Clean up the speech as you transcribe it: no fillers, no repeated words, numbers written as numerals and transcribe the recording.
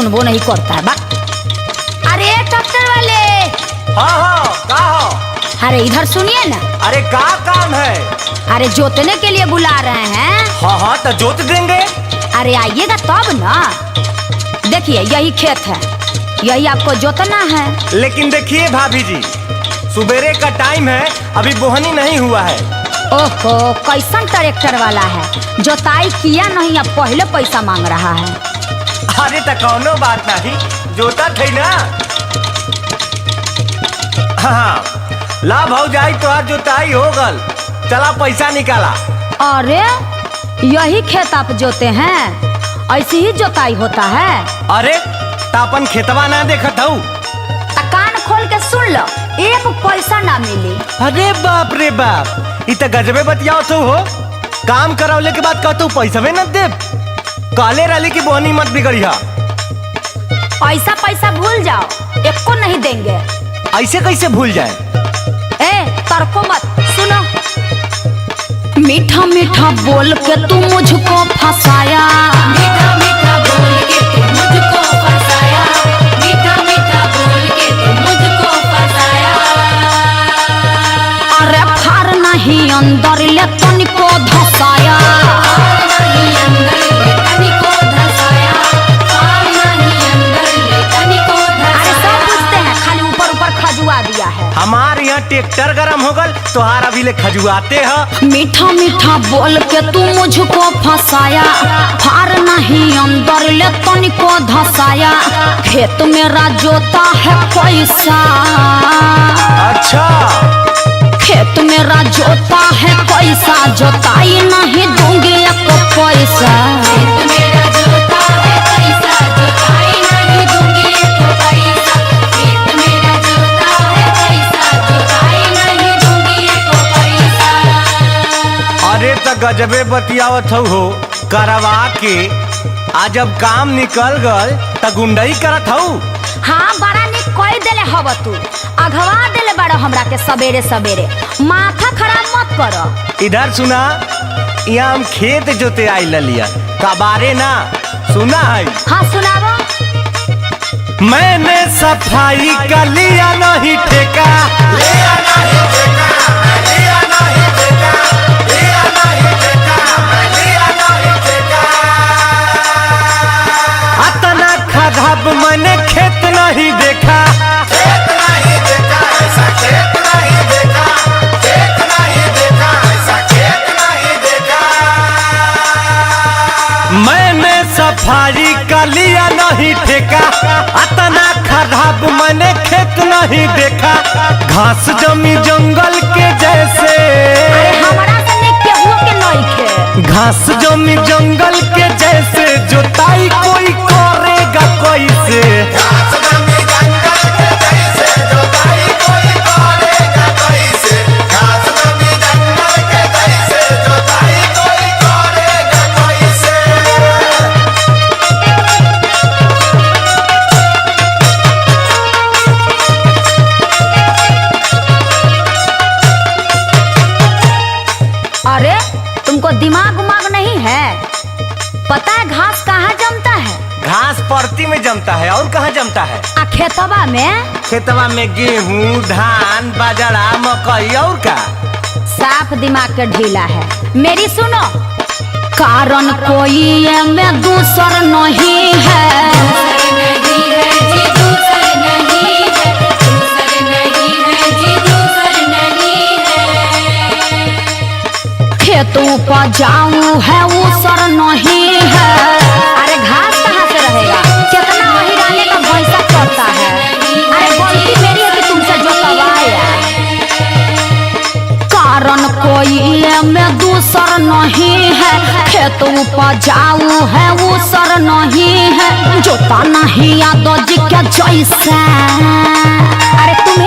सुनबो नहीं करता है। अरे ट्रैक्टर वाले। हाँ का हो? अरे इधर सुनिए ना। अरे का काम है? अरे जोतने के लिए बुला रहे हैं। हाँ तो जोत देंगे। अरे आइएगा तब ना। देखिए यही खेत है, यही आपको जोतना है। लेकिन देखिए भाभी जी, सुबेरे का टाइम है, अभी बोहनी नहीं हुआ है। ओहो, कैसन ट्रैक्टर वाला है, जोताई किया नहीं, अब पहले पैसा मांग रहा है। अरे तो कौनो बात नहीं, जोता थे ना। हाँ ला भाव जाई तो आज जोताई हो गल, चला पैसा निकाला। अरे यही खेत आप जोते हैं, ऐसी ही जोताई होता है। अरे तापन खेतवा ना देखत हूँ। कान खोल के सुन लो, एक पैसा ना मिली। अरे बाप रे बाप, इत गजबे बतियाओ तो हो। काम करावले के बाद कहतू पैसा न दे, काले रली की बोहनी मत बिगड़िया। ऐसा पैसा भूल जाओ, एको नहीं देंगे। ऐसे कैसे भूल जाए? ए तर्को मत, सुनो। मीठा मीठा बोल के तू मुझको फंसाया, मीठा मीठा बोल के तू मुझको फंसाया, मीठा मीठा बोल के तू मुझको फंसाया। अरे फार नहीं अंदर ले तनिको धसाया, फार नहीं अंदर ले तनिको धसाया, फार नहीं अंदर ले तनिको धसाया। अरे सब पूछते हैं, खाली ऊपर ऊपर खजुआ दिया है। हमारे यहाँ ट्रैक्टर गरम हो गल, तोहार अभी ले खजुआते है। मीठा मीठा बोल के तू मुझको फंसाया, फार नहीं अंदर ले तनिको धसाया। खेत मेरा जोता है पैसा, अच्छा खेत मेरा जोता है पैसा, जोताई नहीं दूंगी एक पैसा। खेत मेरा जोता है पैसा, जोताई नहीं दूंगी एक पैसा। खेत मेरा जोता है पैसा, जोताई नहीं दूंगी एक पैसा। अरे तो गजबे बतियावत हो, करवा के आज जब काम निकल गल त गुंडई करत हूँ। हाँ बड़ा निक कह देले हव तू, अघवा देले बड़ा हमरा के सवेरे सवेरे। माथा खराब मत करो। इधर सुना, यहाँ हम खेत जोते आई लिया कबारे ना सुना है। हाँ सुनावो। मैंने सफाई का लिया नहीं ठेका, लिया नहीं ठेका, लिया नहीं ठेका, लिया नहीं ठेका, लिया नहीं ठेका। अतना खराब मैंने खेत नहीं देखा, खेत नहीं देखा, ऐसा खेत नहीं देखा, खेत नहीं देखा, ऐसा खेत नहीं देखा। मैंने सफाई का लिया नहीं ठेका, अतना खराब मैंने खेत नहीं देखा। घास जमी जंगल के जैसे, हमरा से निक केहू के नहीं खे। घास जमी जंगल के जैसे, जोताई कोई करेगा कैसे? घास जमी जंगल के जैसे, जोताई कोई करेगा कैसे? घास जमी जंगल के जैसे, जोताई कोई करेगा कैसे? अरे तुमको दिमाग उमाग नहीं है? पता है घास कहाँ जमता है? घास परती में जमता है, और कहाँ जमता है? आ खेतवा में। खेतवा में गेहूं, धान, बाजरा, मकई और का। साफ दिमाग के ढीला है। मेरी सुनो, कारण कोई ये में दूसर नहीं है, दूसर नहीं है जी, दूसर नहीं है, दूसर नहीं है जी, दूसर नहीं है। खेत उपजाऊ है उसर नहीं है। अरे घास कहाँ से रहेगा? कितना वही रहने का भैंसा करता है। अरे गलती मेरी है कि तुमसे जोतवाया। कारण कोई में दूसर नहीं है, खेत उपजाऊ है उसर नहीं है। जोता नहीं यादव जी के जैसा। अरे तुम